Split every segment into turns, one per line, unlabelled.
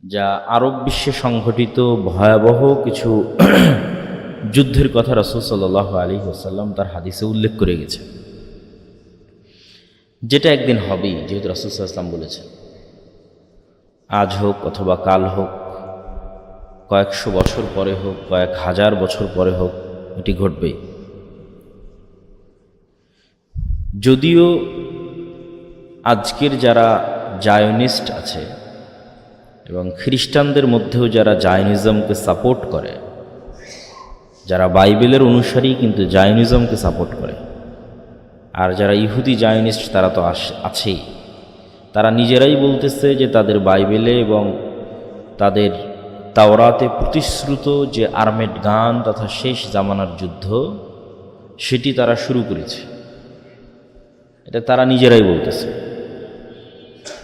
যা আরব বিশ্বে সংঘটিত ভয়াবহ কিছু যুদ্ধের কথা রাসূল সাল্লাল্লাহু আলাইহি ওয়াসাল্লাম তার হাদিসে উল্লেখ করে গেছেন, যেটা একদিন হবেই, যেহেতু রাসূল সাল্লাল্লাহু আলাইহি ওয়াসাল্লাম বলেছেন। আজ হোক অথবা কাল হোক, কয়েকশো বছর পরে হোক, কয়েক হাজার বছর পরে হোক, এটি ঘটবেই। যদিও আজকের যারা জায়নিস্ট আছে এবং খ্রিস্টানদের মধ্যেও যারা জায়নিজমকে সাপোর্ট করে, যারা বাইবেলের অনুসারী কিন্তু জায়নিজমকে সাপোর্ট করে, আর যারা ইহুদি জায়নিস্ট তারা তো আছেই, তারা নিজেরাই বলতেছে যে তাদের বাইবেলে এবং তাদের তাওরাতে প্রতিশ্রুত যে আর্মেড গান তথা শেষ জামানার যুদ্ধ, সেটি তারা শুরু করেছে। এটা তারা নিজেরাই বলতেছে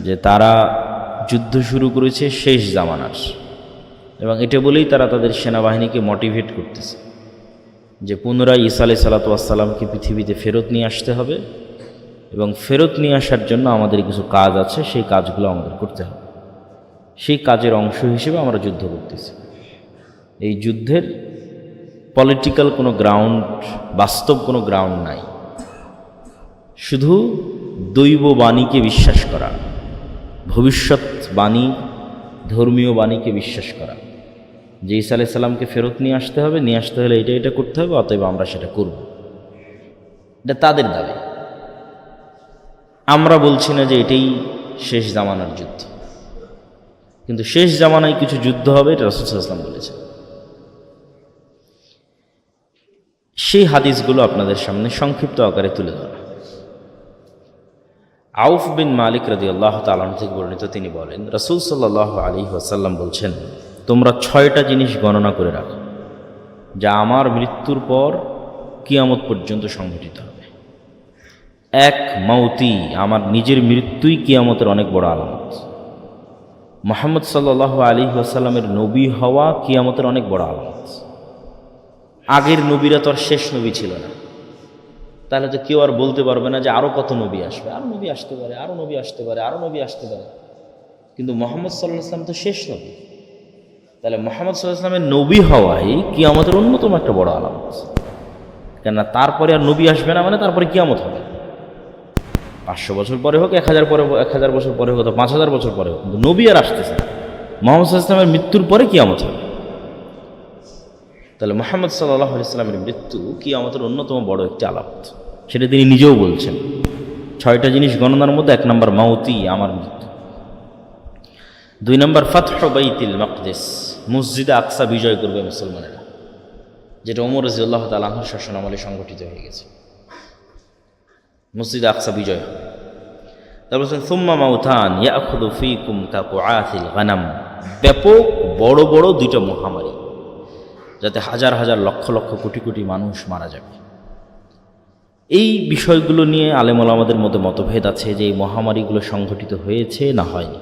যে তারা যুদ্ধ শুরু করেছে শেষ জামানার, এবং এটা বলেই তারা তাদের সেনাবাহিনীকে মোটিভেট করতেছে যে পুনরায় ঈসা আলাইহিস সালাতু ওয়াস সালামকে পৃথিবীতে ফেরত নিয়ে আসতে হবে, এবং ফেরত নিয়ে আসার জন্য আমাদের কিছু কাজ আছে, সেই কাজগুলো আমাদের করতে হবে। সেই কাজের অংশ হিসেবে আমরা যুদ্ধ করতেছি। এই যুদ্ধের পলিটিক্যাল কোনো গ্রাউন্ড, বাস্তব কোনো গ্রাউন্ড নাই, শুধু দৈব বাণীকে বিশ্বাস করা, ভবিষ্যৎ বাণী, ধর্মীয় বাণীকে বিশ্বাস করা যে ঈসা আলাইহিস সালামকে ফেরত নিয়ে আসতে হবে, নিয়ে আসতে হলে এটা করতে হবে, অতএব আমরা সেটা করব। এটা তাদের দাবি। আমরা বলছি না যে এটাই শেষ জামানার যুদ্ধ, কিন্তু শেষ জামানায় কিছু যুদ্ধ হবে, এটা রাসূল সাল্লাল্লাহু আলাইহি ওয়াসাল্লাম বলেছেন। সেই হাদিসগুলো আপনাদের সামনে সংক্ষিপ্ত আকারে তুলে ধরা। আউফ বিন মালিক রাদিয়াল্লাহু তাআলা আনহু থেকে বর্ণিত, তিনি বলেন রাসূল সাল্লাল্লাহু আলাইহি ওয়াসাল্লাম বলছেন, তোমরা 6টা জিনিস গণনা করে রাখো যা আমার মৃত্যুর পর কিয়ামত পর্যন্ত সংঘটিত হবে। 1, মাউতি, আমার নিজের মৃত্যুই কিয়ামতের অনেক বড় আলামত। মুহাম্মদ সাল্লাল্লাহু আলাইহি ওয়াসাল্লামের নবী হওয়া কিয়ামতের অনেক বড় আলামত। আগের নবীরা তো আর শেষ নবী ছিল না, তাহলে তো কেউ আর বলতে পারবে না যে আরও কত নবী আসবে, আরও নবী আসতে পারে, আরও নবী আসতে পারে, আরও নবী আসতে পারে। কিন্তু মুহাম্মদ সাল্লাল্লাহু আলাইহি ওয়াসাল্লাম তো শেষ নবী, তাহলে মুহাম্মদ সাল্লাল্লাহু আলাইহি ওয়াসাল্লামের নবী হওয়াই কিয়ামতের অন্যতম একটা বড় আলামত। কেননা তারপরে আর নবী আসবে না, মানে তারপরে কিয়ামত হবে। 500 বছর পরে হোক, 1000 বছর পরে হোক, 5000 বছর পরে হোক, কিন্তু নবী আর আসতেছে না। মুহাম্মদ সাল্লাল্লাহু আলাইহি ওয়াসাল্লামের মৃত্যুর পরে কিয়ামত হবে। তাহলে মুহাম্মদ সাল্লাল্লাহু আলাইহি ওয়াসাল্লামের মৃত্যু কিয়ামতের অন্যতম বড় একটি আলামত, সেটা তিনি নিজেও বলছেন। 6টা জিনিস গণনার মধ্যে 1 নম্বর মাউতি, আমার মৃত্যু। 2 নম্বর ফাতহু বাইতুল মাকদিস, মসজিদে আকসা বিজয় করবে মুসলমানেরা, যেটা ওমর রাদিয়াল্লাহু তাআলা আনহুর শাসনামলে সংগঠিত হয়ে গেছে। মসজিদে আকসা বিজয় হবে। তারপর সুম্মা মাউতান ইয়াখুযু ফীকুম কাকুআতিল গানাম, ব্যাপক বড় বড় 2টা মহামারী, যাতে হাজার হাজার লক্ষ লক্ষ কোটি কোটি মানুষ মারা যাবে। এই বিষয়গুলো নিয়ে আলেম ওলামাদের মধ্যে মতভেদ আছে যে এই মহামারীগুলো সংঘটিত হয়েছে না হয়নি।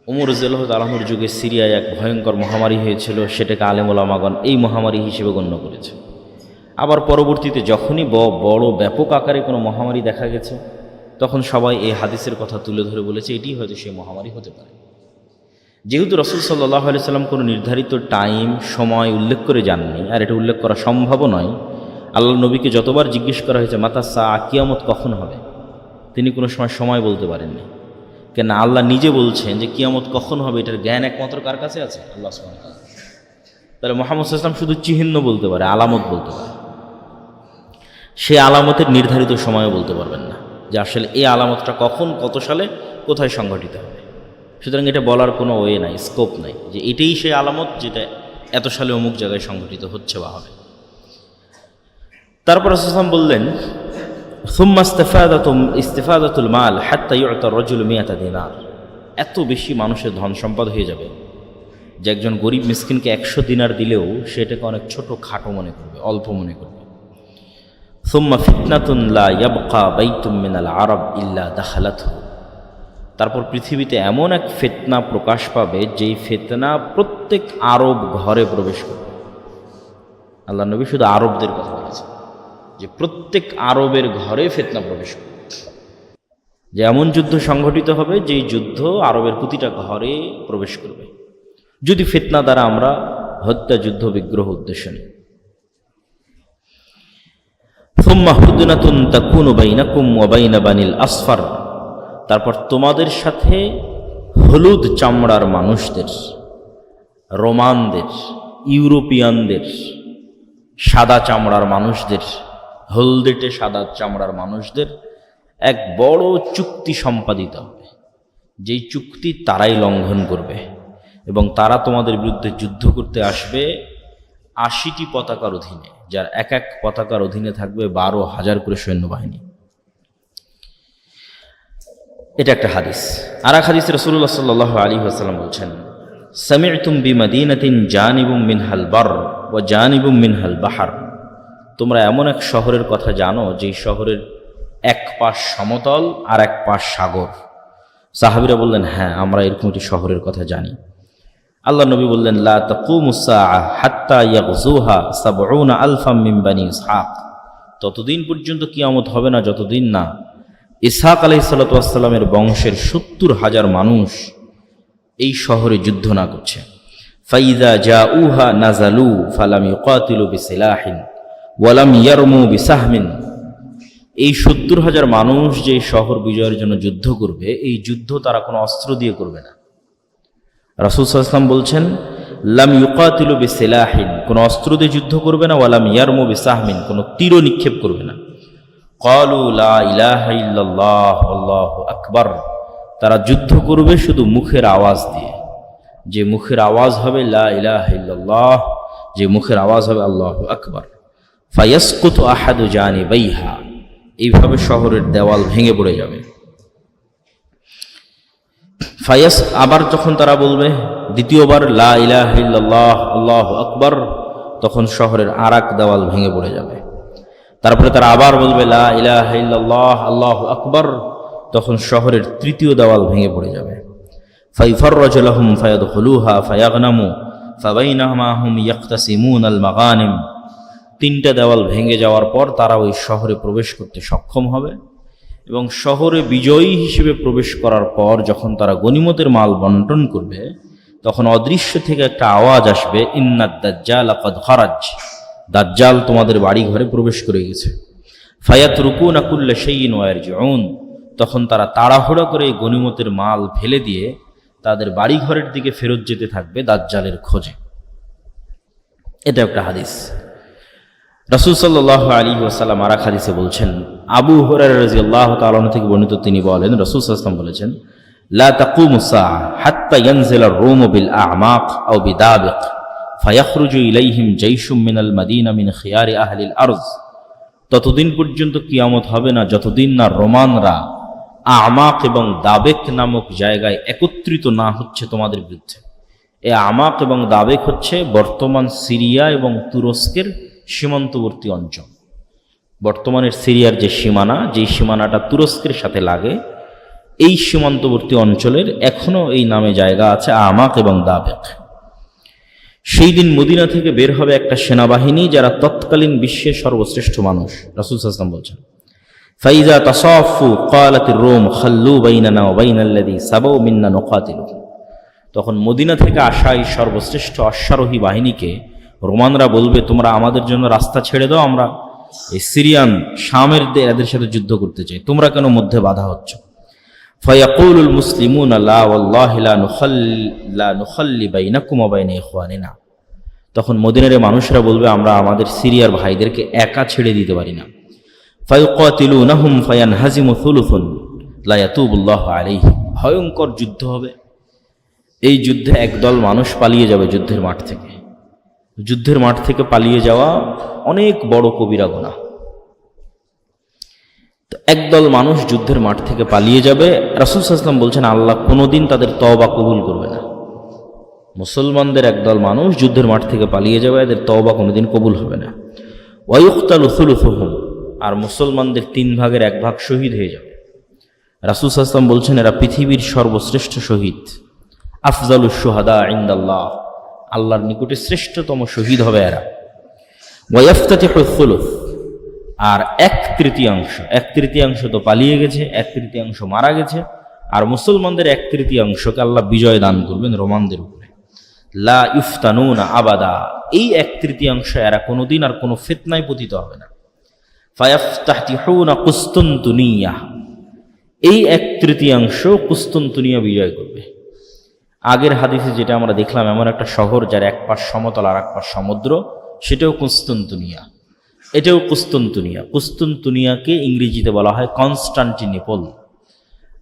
ওমর রাদিয়াল্লাহু তাআলা আনহুর যুগে সিরিয়ায় এক ভয়ঙ্কর মহামারী হয়েছিল, সেটাকে আলেম ওলামাগণ এই মহামারী হিসেবে গণ্য করেছে। আবার পরবর্তীতে যখনই বড় ব্যাপক আকারে কোনো মহামারী দেখা গেছে, তখন সবাই এই হাদিসের কথা তুলে ধরে বলেছে এটি হয়তো সেই মহামারী হতে পারে। যেহেতু রাসূল সাল্লাল্লাহু আলাইহি ওয়াসাল্লাম কোনো নির্ধারিত টাইম, সময় উল্লেখ করে যাননি, আর এটা উল্লেখ করা সম্ভবও নয়। আল্লাহ নবীকে যতবার জিজ্ঞেস করা হয়েছে মাতা সা, কিয়ামত কখন হবে, তিনি কোনো সময় বলতে পারেননি। কেন আল্লাহ নিজে বলছেন যে কিয়ামত কখন হবে এটার জ্ঞান একমাত্র কার কাছে আছে? আল্লাহ সুবহানাহু ওয়া তাআলা। তাহলে মুহাম্মদ সাল্লাল্লাহু আলাইহি ওয়াসাল্লাম শুধু চিহ্ন বলতে পারে, আলামত বলতে পারে, সে আলামতের নির্ধারিত সময়ও বলতে পারবেন না যে আসলে এই আলামতটা কখন, কত সালে, কোথায় সংঘটিত হবে। সুতরাং এটা বলার কোনো ওয়ে নাই, স্কোপ নাই যে এটাই সেই আলামত যেটা এত সালে অমুক জায়গায় সংঘটিত হচ্ছে বা হবে। তারপর রাসূল সাল্লাল্লাহু আলাইহি ওয়াসাল্লাম বললেন, সুম্মা ইস্তিফাদাতুল মাল হাত্তা ইউতা রাজুলু মিয়াতা দিনার, এত বেশি মানুষের ধন সম্পদ হয়ে যাবে যে একজন গরিব মিসকিনকে 100 দিনার দিলেও সেটাকে অনেক ছোট খাটো মনে করবে, অল্প মনে করবে। সুম্মা ফিতনাতুন লা ইয়াবকা বাইতুম মিনাল আরব ইল্লা দাখালাতহু, তারপর পৃথিবীতে এমন এক ফিতনা প্রকাশ পাবে যেই ফিতনা প্রত্যেক আরব ঘরে প্রবেশ করবে। আল্লাহ নবী শুধু আরবদের কথা বলেছেন যে প্রত্যেক আরবের ঘরে ফিতনা প্রবেশ করবে। যে এমন যুদ্ধ সংঘটিত হবে যেই যুদ্ধ আরবের প্রতিটা ঘরে প্রবেশ করবে, যদি ফিতনা দ্বারা আমরা হত্যা, যুদ্ধ, বিগ্রহ উদ্দেশ্য নেই। তারপর তোমাদের সাথে হলুদ চামড়ার মানুষদের, রোমানদের, ইউরোপিয়ানদের, সাদা চামড়ার মানুষদের, হলদেটে সাদা চামড়ার মানুষদের এক বড় চুক্তি সম্পাদিত হবে, যেই চুক্তি তারাই লঙ্ঘন করবে এবং তারা তোমাদের বিরুদ্ধে যুদ্ধ করতে আসবে 80টি পতাকার অধীনে, যার এক এক পতাকার অধীনে থাকবে 12,000 করে সৈন্যবাহিনী। এটা একটা হাদিস। আর এক হাদিসে রাসূলুল্লাহ সাল্লাল্লাহু আলাইহি ওয়াসাল্লাম বলছেন, সামি'তুম বিমাদিনাতিন জানিবুম মিনহাল বার ওয়া জানিবুম মিনহাল বাহর। তোমরা এমন এক শহরের কথা জানো যেই শহরের এক পাশ সমতল আর এক পাশ সাগর। সাহাবীরা বললেন, হ্যাঁ, আমরা এরকম একটি শহরের কথা জানি। আল্লাহ নবী বললেন, লা তাকুমুস সাআ হাত্তা ইয়াগযুহা ৭০,০০০ মিন বানি ইসহাক। ততদিন পর্যন্ত কিয়ামত হবে না যতদিন না ইসহাক আলাইহিস সালাতু ওয়াস সালামের বংশের ৭০,০০০ মানুষ এই শহরে যুদ্ধ না করছে। ফাইযা জাউহা নাযালু ফালাম ইউকাতিলু বিসিলাহিন ওয়ালাম ইয়ারমু বিসাহমিন। এই ৭০,০০০ মানুষ যে শহর বিজয়ের জন্য যুদ্ধ করবে, এই যুদ্ধ তারা কোনো অস্ত্র দিয়ে করবে না। রাসূল সাল্লাল্লাহু আলাইহি ওয়াসাল্লাম বলছেন, লাম ইউকাতিলু বিসিলাহিন, কোনো অস্ত্র দিয়ে যুদ্ধ করবে না, ওয়ালাম ইয়ারমু বিসাহমিন, কোনো তীর নিক্ষেপ করবে না। ক্বালু লা ইলাহা ইল্লাল্লাহ আল্লাহু আকবার। তারা যুদ্ধ করবে শুধু মুখের আওয়াজ দিয়ে, যে মুখের আওয়াজ হবে লা ইলাহা ইল্লাল্লাহ, যে মুখের আওয়াজ হবে আল্লাহু আকবার। ফায়াসকুতু আহাদু জানিবাইহা, এইভাবে শহরের দেওয়াল ভেঙে পড়ে যাবে। আবার যখন তারা বলবে দ্বিতীয়বার লা ইলাহা ইল্লাল্লাহ আল্লাহু আকবার, তখন শহরের আরেক দেওয়াল ভেঙে পড়ে যাবে। তারপরে তারা আবার বলবে লা ইলাহা ইল্লাল্লাহ আল্লাহু আকবার, তখন শহরের তৃতীয় দেওয়াল ভেঙে পড়ে যাবে। ফাইফাররাজু লাহুম ফায়াদখুলুহা ফায়াগনামু ফাবাইনাহুমা হুম ইয়াকতাসিমুনাল মাগানিম। 3টা দেওয়াল ভেঙে যাওয়ার পর তারা ওই শহরে প্রবেশ করতে সক্ষম হবে এবং শহরে বিজয়ী হিসেবে প্রবেশ করার পর যখন তারা গনিমতের মাল বন্টন করবে, তখন অদৃশ্য থেকে একটা আওয়াজ আসবে, ইন্নাদ দাজ্জাল ক্বাদ খারাজ, দাজ্জাল তোমাদের বাড়ি ঘরে প্রবেশ করে গেছে। ফায়াতরুকুনা কুল্লা শাইইন ওয়া ইয়ারজিউন, তখন তারা তাড়াহুড়া করে গনিমতের মাল ফেলে দিয়ে তাদের বাড়ি ঘরের দিকে ফেরত যেতে থাকবে দাজ্জালের খোঁজে। এটা একটা হাদিস। রাসূল সাল্লাল্লাহু আলাইহি ওয়াসাল্লাম আর এক হাদিসে বলছেন, আবু হুরায়রা রাদিয়াল্লাহু তাআলা আনহু থেকে বর্ণিত, তিনি বলেন, রাসূল সাল্লাল্লাহু আলাইহি ওয়াসাল্লাম বলেছেন, লা তাকুমুস সাআ হাত্তা ইয়ানজিলা আর-রূমু বিল আ'মাক আও বিদাবিক ফায়াখরুজু ইলাইহিম জাইশুম মিনাল মাদিনা মিন খিয়ারি আহলিল আরজ। ততদিন পর্যন্ত কিয়ামত হবে না যতদিন না রোমানরা আমাক এবং দাবেক নামক জায়গায় একত্রিত না হচ্ছে তোমাদের বিরুদ্ধে। এই আমাক এবং দাবেক হচ্ছে বর্তমান সিরিয়া এবং তুরস্কের সীমান্তবর্তী অঞ্চল। বর্তমানের সিরিয়ার যে সীমানা, যেই সীমানাটা তুরস্কের সাথে লাগে, এই সীমান্তবর্তী অঞ্চলের এখনো এই নামে জায়গা আছে আমাক এবং দাবেক। সেই দিন মদিনা থেকে বের হবে একটা সেনাবাহিনী যারা তৎকালীন বিশ্বের সর্বশ্রেষ্ঠ মানুষ। রাসূল সাল্লাল্লাহু আলাইহি ওয়াসাল্লাম বলছেন, ফাইজা তাসাফু ক্বালাতির রূম খাল্লু বাইনানা ওয়া বাইনাল্লাযী সাবাউ মিন্না নুকাতিলু। তখন মদিনা থেকে আসা এই সর্বশ্রেষ্ঠ অশ্বারোহী বাহিনীকে রোমানরা বলবে, তোমরা আমাদের জন্য রাস্তা ছেড়ে দাও, আমরা এই সিরিয়ান শামের এদের সাথে যুদ্ধ করতে চাই, তোমরা কেন মধ্যে বাধা হচ্ছ? ফায়াকুলুল মুসলিমুনা লা ওয়াল্লাহি লা নুখাল্লি বাইনাকুম ওয়া বাইনা ইখওয়ানিনা। তখন মদিনার মানুষরা বলবে, আমরা আমাদের সিরিয়ার ভাইদেরকে একা ছেড়ে দিতে পারি না। ফায়ুকাতিলুনাহুম ফায়ানহাজিমু থুলুথুন লা ইয়াতুবুল্লাহু আলাইহি। ভয়ঙ্কর যুদ্ধ হবে। এই যুদ্ধে একদল মানুষ পালিয়ে যাবে যুদ্ধের মাঠ থেকে। যুদ্ধের মাঠ থেকে পালিয়ে যাওয়া অনেক বড় কবিরা গুনাহ। তো একদল মানুষ যুদ্ধের মাঠ থেকে পালিয়ে যাবে। রাসূল সাল্লাল্লাহু আলাইহি ওয়াসাল্লাম বলছেন, আল্লাহ কোনোদিন তাদের তওবা কবুল করবে না। মুসলমানদের একদল মানুষ যুদ্ধের মাঠ থেকে পালিয়ে যাবে, এদের তওবা কোনোদিন কবুল হবে না। ওয়া ইউকতালু থুলুথুহুম, আর মুসলমানদের 3 ভাগের 1 ভাগ শহীদ হয়ে যাবে। রাসূল সাল্লাল্লাহু আলাইহি ওয়াসাল্লাম বলছেন, এরা পৃথিবীর সর্বশ্রেষ্ঠ শহীদ। আফজালুশ শুহাদা ইনদাল্লাহ, আল্লাহর নিকটে শ্রেষ্ঠতম শহীদ হবে এরা। ওয়া ইফতাতিহু থুলুথ, আর এক তৃতীয়াংশ তো পালিয়ে গেছে, এক তৃতীয়াংশ মারা গেছে, আর মুসলমানদের এক তৃতীয়াংশকে আল্লাহ বিজয় দান করবেন রোমানদের উপরে। লা ইফতানুনা আবাদা, এই এক তৃতীয়াংশ এরা কোনোদিন আর কোনো ফিতনায় পতিত হবে না। ফায়াফতাহতিহুনা কুস্তুনতুনিয়া, এই এক তৃতীয়াংশ কুস্তুনতুনিয়া বিজয় করবে। আগের হাদিসে যেটা আমরা দেখলাম, এমন একটা শহর যার এক পাশ সমতল আর এক পাশ সমুদ্র, সেটাও কুস্তুনতুনিয়া, এটাও কুস্তুনতুনিয়া। কুস্তুনতুনিয়াকে ইংরেজিতে বলা হয় কনস্টান্টিনোপল,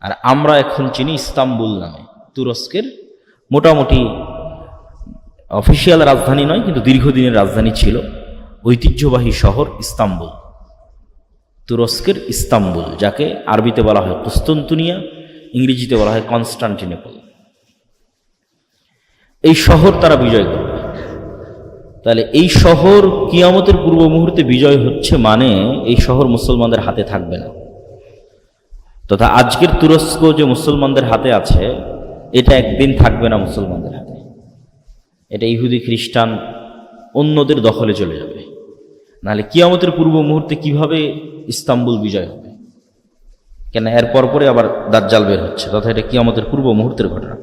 আর আমরা এখন চিনি ইস্তাম্বুল নামে। তুরস্কের মোটামুটি অফিসিয়াল রাজধানী নয়, কিন্তু দীর্ঘদিনের রাজধানী ছিল, ঐতিহ্যবাহী শহর ইস্তাম্বুল। তুরস্কের ইস্তাম্বুল, যাকে আরবিতে বলা হয় কুস্তুনতুনিয়া, ইংরেজিতে বলা হয় কনস্টান্টিনোপল। এই শহর তারা বিজয় করবে। তাহলে এই শহর কিয়ামতের পূর্ব মুহূর্তে বিজয় হচ্ছে মানে এই শহর মুসলমানদের হাতে থাকবে না। তথা আজকের তুরস্ক যে মুসলমানদের হাতে আছে, এটা একদিন থাকবে না মুসলমানদের হাতে। এটা ইহুদি খ্রিস্টান অন্যদের দখলে চলে যাবে। নাহলে কিয়ামতের পূর্ব মুহূর্তে কিভাবে ইস্তাম্বুল বিজয় হবে? কেন এর পরপরে আবার দাজ্জাল বের হচ্ছে, তথা এটা কিয়ামতের পূর্ব মুহূর্তের ঘটনা।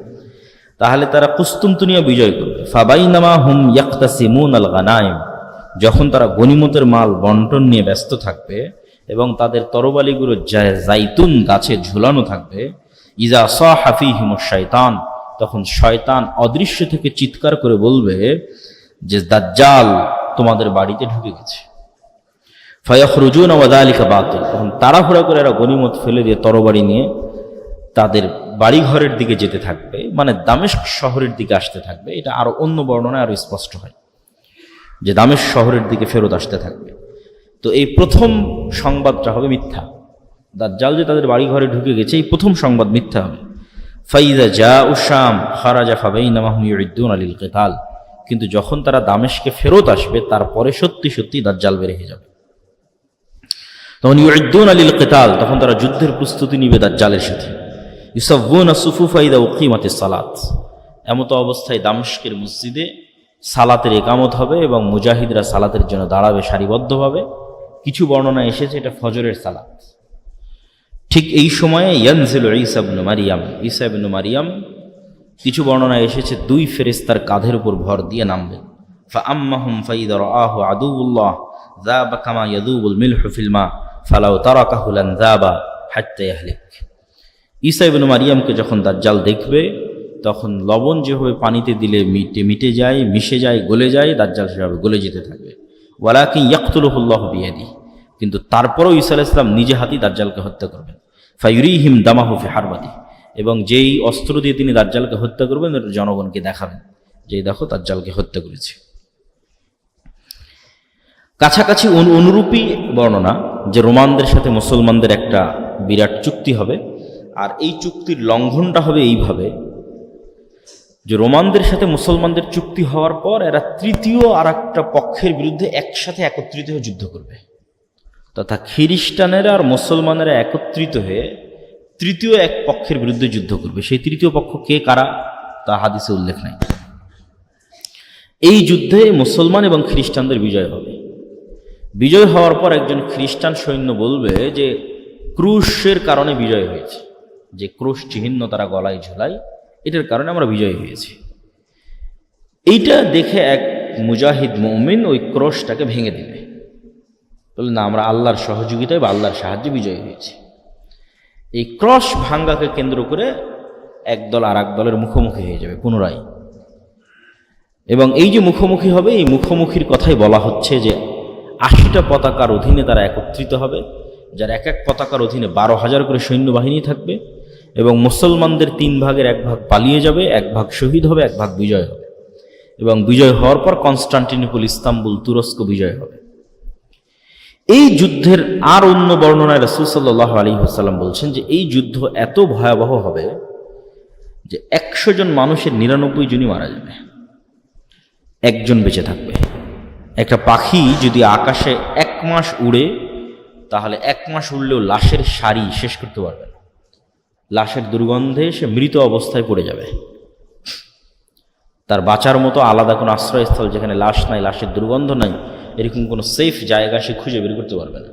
তাহলে তারা কুস্তুনতুনিয়া বিজয় করবে। ফাবাইনামা হুম ইয়াক্তাসিমুন আল গানাইম, যখন তারা গনিমতের মাল বন্টন নিয়ে ব্যস্ত থাকবে এবং তাদের তরবারিগুলো জাইতুন গাছে ঝুলানো থাকবে, ইজা সাহা ফীহিমুশ শাইতান, তখন শয়তান অদৃশ্য থেকে চিৎকার করে বলবে যে দাজ্জাল তোমাদের বাড়িতে ঢুকে গেছে। ফায়াখরুজুনা ওয়া যালিকা বাতিল, তখন তাড়াহুড়া করে এরা গনিমত ফেলে দিয়ে তরবারি নিয়ে তাদের বাড়িঘরের দিকে যেতে থাকবে, মানে দামেস্ক শহরের দিকে আসতে থাকবে। এটা আরো অন্য বর্ণনায় আরো স্পষ্ট হয় যে দামেস্ক শহরের দিকে ফেরত আসতে থাকবে। তো এই প্রথম সংবাদটা হবে মিথ্যা। দাজ্জাল যে তাদের বাড়িঘরে ঢুকে গেছে, এই প্রথম সংবাদ মিথ্যা হবে। ফাইযা জাউ শাম খারাজা ফাবাইনামা হুম ইউইদ্দুনা লিল কিতাল, কিন্তু যখন তারা দামেস্কে ফেরত আসবে, তারপরে সত্যি সত্যি দাজ্জাল বের হয়ে যাবে। তখন ইউইদ্দুনা লিল কিতাল, তখন তারা যুদ্ধের প্রস্তুতি নিবে দাজ্জালের সাথে। ইউসাফুনা সুফুফা ইযা উকিমাতিস সালাত, এমতো অবস্থায় দামেস্কের মসজিদে সালাতের ইকামত হবে এবং মুজাহিদরা সালাতের জন্য দাঁড়াবে সারিবদ্ধভাবে। কিছু বর্ণনায় এসেছে এটা ফজরের সালাত। ঠিক এই সময়ে ইয়ানজিলু ঈসা ইবনে মারিয়াম, ঈসা ইবনে মারিয়াম, কিছু বর্ণনায় এসেছে দুই ফেরেশতার কাঁধের উপর ভর দিয়ে নামবেন। ফাআম্মাহুম ফাইযা রাআহু আদুউল্লাহ যাবা কামা ইয়াযুবুল মিলহু ফিল মা ফালাউ তারাকাহু লান যাবা হাত্তা ইয়াহলিক। ঈসা ইবনে মারিয়ামকে যখন দাজ্জাল দেখবে, তখন লবণ যেভাবে পানিতে দিলে মিটে যায়, মিশে যায়, গলে যায়, দাজ্জাল সেভাবে গলে যেতে থাকবে। ওয়ালাকিন ইয়াকতুলুহুল্লাহু বিয়াদিহি, কিন্তু তারপরেও ঈসা আলাইহিস সালাম নিজে হাতেই দাজ্জালকে হত্যা করবেন। ফায়ুরিহিম দামাহু ফি হারবাতি, এবং যেই অস্ত্র দিয়ে তিনি দাজ্জালকে হত্যা করবেন এটা জনগণকে দেখাবেন যে দেখো দাজ্জালকে হত্যা করেছে। কাছাকাছি অনুরূপী বর্ণনা যে রোমানদের সাথে মুসলমানদের একটা বিরাট চুক্তি হবে, আর এই চুক্তির লঙ্ঘনটা হবে এইভাবে যে রোমানদের সাথে মুসলমানদের চুক্তি হওয়ার পর এরা তৃতীয় আর একটা পক্ষের বিরুদ্ধে একসাথে একত্রিত হয়ে যুদ্ধ করবে, তথা খ্রিস্টানেরা আর মুসলমানেরা একত্রিত হয়ে তৃতীয় এক পক্ষের বিরুদ্ধে যুদ্ধ করবে। সেই তৃতীয় পক্ষ কে কারা তা হাদিসে উল্লেখ নাই। এই যুদ্ধে মুসলমান এবং খ্রিস্টানদের বিজয় হবে। বিজয় হওয়ার পর একজন খ্রিস্টান সৈন্য বলবে যে ক্রুশের কারণে বিজয় হয়েছে, যে ক্রুশ চিহ্ন তারা গলায় ঝোলায়, এটার কারণে আমরা বিজয় হয়েছি। এইটা দেখে এক মুজাহিদ মুমিন ওই ক্রুশটাকে ভেঙে দিবে, বলে না আমরা আল্লাহর সহযোগিতায় বা আল্লাহর সাহায্যে বিজয় হয়েছে। এই ক্রস ভাঙ্গাকে কেন্দ্র করে একদল আর এক দলের মুখোমুখি হয়ে যাবে পুনরায়, এবং এই যে মুখোমুখি হবে, এই মুখোমুখির কথাই বলা হচ্ছে যে 80টা পতাকার অধীনে তারা একত্রিত হবে, যার এক এক পতাকার অধীনে 12,000 করে সৈন্যবাহিনী থাকবে, এবং মুসলমানদের 3 ভাগের 1 ভাগ পালিয়ে যাবে, 1 ভাগ শহীদ হবে, 1 ভাগ বিজয় হবে, এবং বিজয় হওয়ার পর কনস্টান্টিনোপল, ইস্তাম্বুল, তুরস্ক বিজয় হবে। এই যুদ্ধের আর অন্য বর্ণনায় রাসূল সাল্লাল্লাহু আলাইহি ওয়াসাল্লাম বলছেন যে এই যুদ্ধ এত ভয়াবহ হবে যে 100 জন মানুষের 99 জনই মারা যাবে, একজন বেঁচে থাকবে। একটা পাখি যদি আকাশে 1 মাস উড়ে, তাহলে 1 মাস উড়লেও লাশের সারি শেষ করতে পারবে না। লাশের দুর্গন্ধে সে মৃত অবস্থায় পড়ে যাবে। তার বাঁচার মতো আলাদা কোনো আশ্রয়স্থল যেখানে লাশ নাই, লাশের দুর্গন্ধ নাই, এরকম কোনো সেফ জায়গা সে খুঁজে বের করতে পারবে না।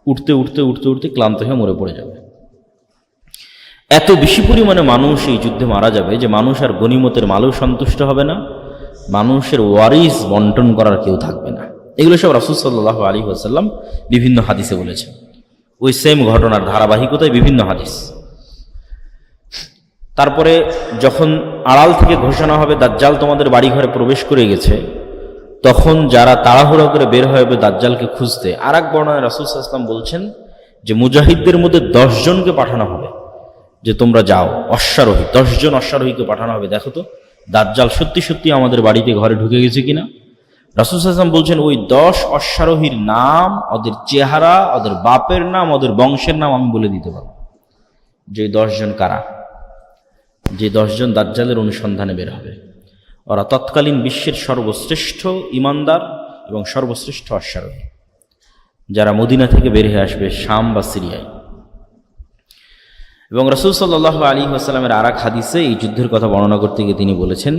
উঠতে উঠতে উঠতে উঠতে ক্লান্ত হয়ে মরে পড়ে যাবে। এত বেশি পরিমাণে মানুষ এই যুদ্ধে মারা যাবে যে মানুষ আর গনিমতের মালেও সন্তুষ্ট হবে না, মানুষের ওয়ারিস বন্টন করার কেউ থাকবে না। এগুলো সব রাসূল সাল্লাল্লাহু আলাইহি ওয়াসাল্লাম বিভিন্ন হাদিসে বলেছেন। ওই সেম ঘটনার ধারাবাহিকতায় বিভিন্ন হাদিস। তারপরে যখন আড়াল থেকে ঘোষণা হবে দাজ্জাল তোমাদের বাড়িঘরে প্রবেশ করে গেছে, তখন যারা তাড়াহুড়ো করে বের হবে দাজ্জালকে খুঁজতে, আর এক বর্ণনায় রাসূল সাল্লাল্লাহু আলাইহি ওয়াসাল্লাম বলছেন যে মুজাহিদদের মধ্যে 10 জনকে পাঠানো হবে, যে তোমরা যাও, অশ্বারোহী 10 জন অশ্বারোহীকে পাঠানো হবে, দেখো তো দাজ্জাল সত্যি সত্যি আমাদের বাড়িতে ঘরে ঢুকে গেছে কিনা। রাসূল সাল্লাল্লাহু আলাইহি ওয়াসাল্লাম বলছেন ওই 10 অশ্বারোহীর নাম, ওদের চেহারা, ওদের বাপের নাম, ওদের বংশের নাম আমি বলে দিতে পারবো যে 10 জন কারা, যে 10 জন দাজ্জালের অনুসন্ধানে বের হবে। ওরা তৎকালীন বিশ্বের সর্বশ্রেষ্ঠ ইমানদার এবং সর্বশ্রেষ্ঠ অশ্বারোহী, যারা মদিনা থেকে বের হয়ে আসবে শাম বা সিরিয়ায়। এবং রাসূল সাল্লাল্লাহু আলাইহি ওয়াসাল্লামের আরেক হাদিসে এই যুদ্ধের কথা বর্ণনা করতে গিয়ে তিনি বলেছেন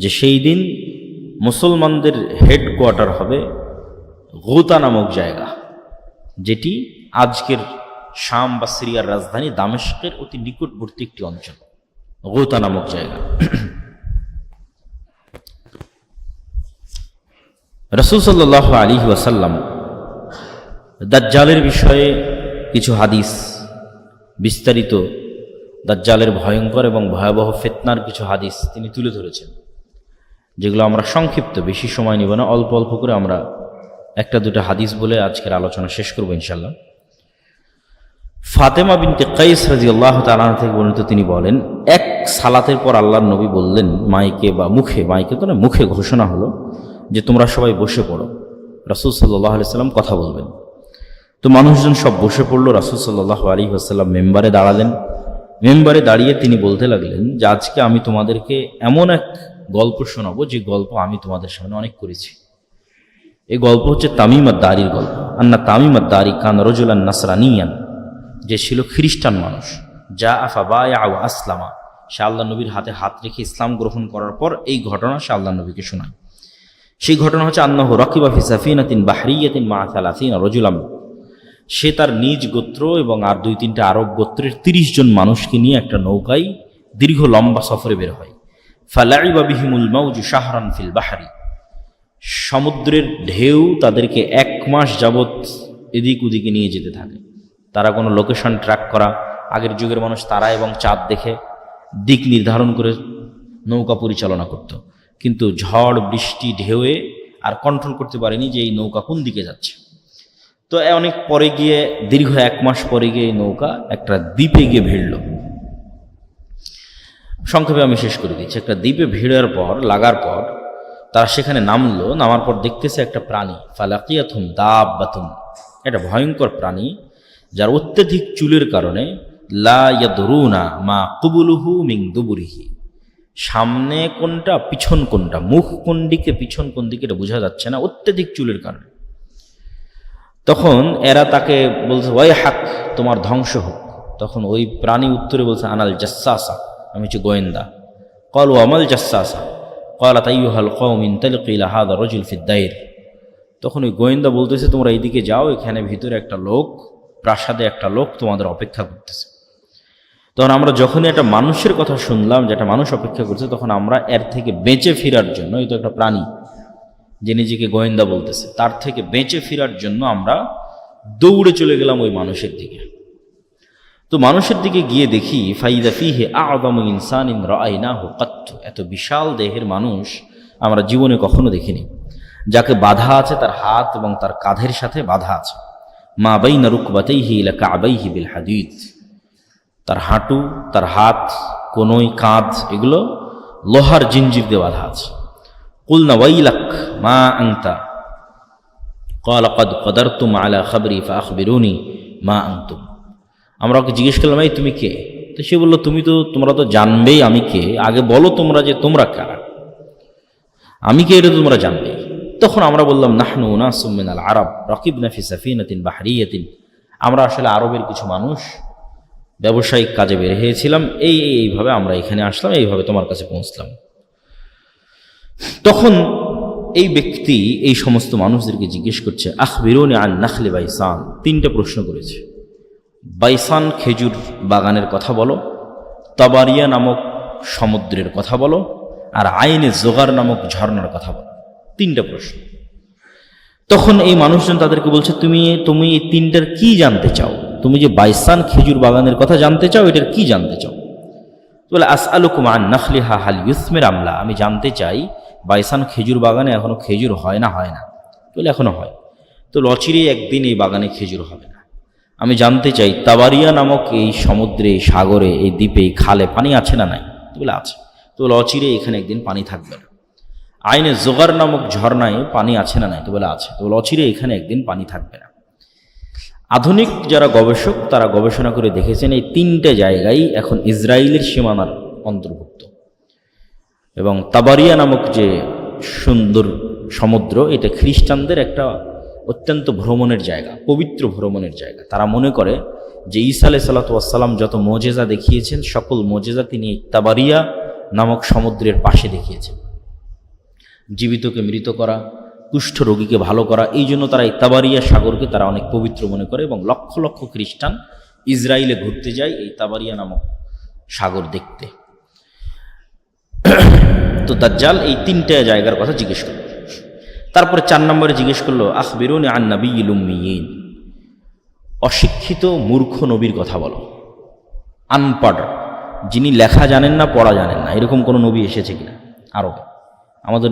যে সেই দিন মুসলমানদের হেডকোয়ার্টার হবে গৌতা নামক জায়গা, যেটি আজকের শাম বা সিরিয়ার রাজধানী দামেস্কের অতি নিকটবর্তী একটি অঞ্চল, গৌতা নামক জায়গা। রাসূল সাল্লাল্লাহু আলাইহি ওয়াসাল্লাম দাজ্জালের বিষয়ে কিছু হাদিস, বিস্তারিত দাজ্জালের ভয়ঙ্কর এবং ভয়াবহ ফিতনার কিছু হাদিস তিনি তুলে ধরেছেন, যেগুলো আমরা সংক্ষিপ্ত, বেশি সময় নিব না, অল্প অল্প করে আমরা একটা দুটো হাদিস বলে আজকের আলোচনা শেষ করব ইনশাল্লাহ। ফাতেমা বিনতে কাইস রাদিয়াল্লাহু তাআলা থেকে বর্ণিত, তিনি বলেন এক সালাতের পর আল্লাহর নবী বললেন মাইকে বা মুখে, মাইকে তো না, মুখে ঘোষণা হলো যে তোমরা সবাই বসে পড়ো, রাসূল সাল্লাল্লাহু আলাইহি ওয়াসাল্লাম কথা বলবেন। তো মানুষজন সব বসে পড়লো। রাসূল সাল্লাল্লাহু আলাইহি ওয়াসাল্লাম মেম্বারে দাঁড়ালেন। মেম্বারে দাঁড়িয়ে তিনি বলতে লাগলেন যে আজকে আমি তোমাদেরকে এমন এক গল্প শোনাবো যে গল্প আমি তোমাদের সামনে অনেক করেছি। এই গল্প হচ্ছে তামিম আদ-দারির গল্প। আন্না তামিম আদ-দারি কান রাজুলান নাসরানিয়ান, যে ছিল খ্রিস্টান মানুষ, যা আফা বায়া ওয়া আসলামা, সে আল্লাহ নবীর হাতে হাত রেখে ইসলাম গ্রহণ করার পর এই ঘটনা সে আল্লাহ নবীকে শোনায়। সেই ঘটনা হচ্ছে আন্নাহু রাকিবা ফি সাফিনাতিন বাহরিয়াতিন মা 30 রাজুলাম, সে তার নিজ গোত্র এবং আর 2-3টা আরব গোত্রের 30 জন মানুষকে নিয়ে একটা নৌকায় দীর্ঘ লম্বা সফরে বের হয়। ফালাইবা বিহিমুল মাউজু শাহরান ফিল বাহরি, সমুদ্রের ঢেউ তাদেরকে 1 মাস যাবৎ এদিক ওদিকে নিয়ে যেতে থাকে। তারা কোনো লোকেশন ট্র্যাক করা, আগের যুগের মানুষ তারা এবং চাঁদ দেখে দিক নির্ধারণ করে নৌকা পরিচালনা করত, কিন্তু ঝড় বৃষ্টি ঢেউয়ে আর কন্ট্রোল করতে পারেনি যে এই নৌকা কোন দিকে যাচ্ছে। তো অনেক পরে গিয়ে, দীর্ঘ 1 মাস পরে গিয়ে এই নৌকা একটা দ্বীপে গিয়ে ভিড়ল। সংক্ষেপে আমি শেষ করে দিচ্ছি। একটা দ্বীপে ভিড়ার পর, লাগার পর তারা সেখানে নামলো। নামার পর দেখতেছে একটা প্রাণী, ফালাকিয়াতুম দাব্বাতুন, একটা ভয়ঙ্কর প্রাণী যার অত্যধিক চুলের কারণে লা ইয়াদরুনা মা কুবুলুহু মিন দুবুরিহি, সামনে কোনটা পিছন কোনটা, মুখ কোন দিকে পিছন কোন দিকে এটা বোঝা যাচ্ছে না অত্যধিক চুলের কারণে। তখন এরা তাকে বলছে ওয়াই হাক, তোমার ধ্বংস হোক। তখন ওই প্রাণী উত্তরে বলছে আনাল জাসসাসা, আমি হচ্ছে গোয়েন্দা। ক্বালু আমাল জাসসাসা ক্বালাত আইয়ুহাল কওম ইনতালিকু ইলা হাযা রাজুল ফিদ দাইর। তখন ওই গোয়েন্দা বলতেছে তোমরা এইদিকে যাও, এখানে ভিতরে একটা লোক, প্রাসাদে একটা লোক তোমাদের অপেক্ষা করতেছে। তখন আমরা যখনই একটা মানুষের কথা শুনলাম যে একটা মানুষ অপেক্ষা করছে, তখন আমরা এর থেকে বেঁচে ফেরার জন্য, এই তো একটা প্রাণী যে নিজেকে গোয়েন্দা বলতেছে, তার থেকে বেঁচে ফেরার জন্য আমরা দৌড়ে চলে গেলাম ওই মানুষের দিকে। তো মানুষের দিকে গিয়ে দেখি ফাইদা ফিহি আ'যামু ইনসানিন রাআইনাহু কাত্তু, এত বিশাল দেহের মানুষ আমরা জীবনে কখনো দেখিনি, যাকে বাধা আছে তার হাত এবং তার কাঁধের সাথে বাধা আছে। মা বাইনা রুকবাতাইহি ইলা কা'বাইহি বিল হাদিদ, তার হাঁটু, তার হাত, কোনই, কাঁধ, এগুলো লোহার জিঞ্জির দিয়ে বাধা আছে। কুলনা ওয়াইলাক মা আনতা ক্বালা ক্বাদ কদারতুম আলা খাবরি ফাআখবিরুনি মা আনতুম। আমরা ওকে জিজ্ঞেস করলাম এই তুমি কে? তো সে বলল তোমরা তো জানবেই আমি কে, আগে বলো তোমরা যে তোমরা কারা, আমি কে এটা তোমরা জানবে। তখন আমরা বললাম নাহনু উনাসুম মিনাল আরব রাকিবনা ফি সাফিনাতিন বাহরিয়াতিন, আমরা আসলে আরবের কিছু মানুষ, ব্যবসায়িক কাজে বের হয়েছিলাম, এইভাবে আমরা এখানে আসলাম, এইভাবে তোমার কাছে পৌঁছলাম। তখন এই ব্যক্তি এই সমস্ত মানুষদেরকে জিজ্ঞেস করছে, আখবিরুনি আন নাখলি বাইসান, তিনটা প্রশ্ন করেছে। বাইসান খেজুর বাগানের কথা বলো, তাবারিয়া নামক সমুদ্রের কথা বলো, আর আইনে জোগার নামক ঝর্ণার কথা বলো। তিনটা প্রশ্ন। তখন এই মানুষজন তাদেরকে বলছে, তুমি এই তিনটার কি জানতে চাও? তুমি যে বাইসান খেজুর বাগানের কথা জানতে চাও, এটার কি জানতে চাও? বলে, আসআলুকুম আন নাখলিহা হাল ইউসমির আমলা, আমি জানতে চাই বাইসান খেজুর বাগানে এখনো খেজুর হয় না? বলে, এখনো হয়। তো অচিরেই একদিন এই বাগানে খেজুর হবে না। আমি জানতে চাই তাবারিয়া নামক এই সমুদ্রে, এই সাগরে, এই দ্বীপে, এই খালে পানি আছে না নাই? বলে, আছে। তো অচিরে এখানে একদিন পানি থাকবে না। আইনে জোগার নামক ঝর্ণায় পানি আছে না নাই? তো বলে, আছে। তো অচিরে এখানে একদিন পানি থাকবে না। আধুনিক যারা গবেষক তারা গবেষণা করে দেখেছেন এই তিনটে জায়গায় এখন ইসরায়েলের সীমানার অন্তর্ভুক্ত। এবং তাবারিয়া নামক যে সুন্দর সমুদ্র, এটা খ্রিস্টানদের একটা অত্যন্ত ভ্রমণের জায়গা, পবিত্র ভ্রমণের জায়গা। তারা মনে করে যে ঈসা আলাইহিস সালাতু ওয়াস সালাম যত মুজিজা দেখিয়েছেন, সকল মুজিজা তিনি এই তাবারিয়া নামক সমুদ্রের পাশে দেখিয়েছেন। জীবিতকে মৃত করা, কুষ্ঠ রোগীকে ভালো করা, এই জন্য তারা এই তাবারিয়া সাগরকে তারা অনেক পবিত্র মনে করে এবং লক্ষ লক্ষ খ্রিস্টান ইসরায়েলে ঘুরতে যায় এই তাবারিয়া নামক সাগর দেখতে। তো দাজ্জাল এই তিনটা জায়গার কথা জিজ্ঞেস করল। তারপরে 4 নম্বরে জিজ্ঞেস করলো, আখবিরুনি আন নাবিয়্যিল উম্মিয়িন, অশিক্ষিত মূর্খ নবীর কথা বলো। আনপড়, যিনি লেখা জানেন না, পড়া জানেন না, এরকম কোনো নবী এসেছে কিনা আরবে? আমাদের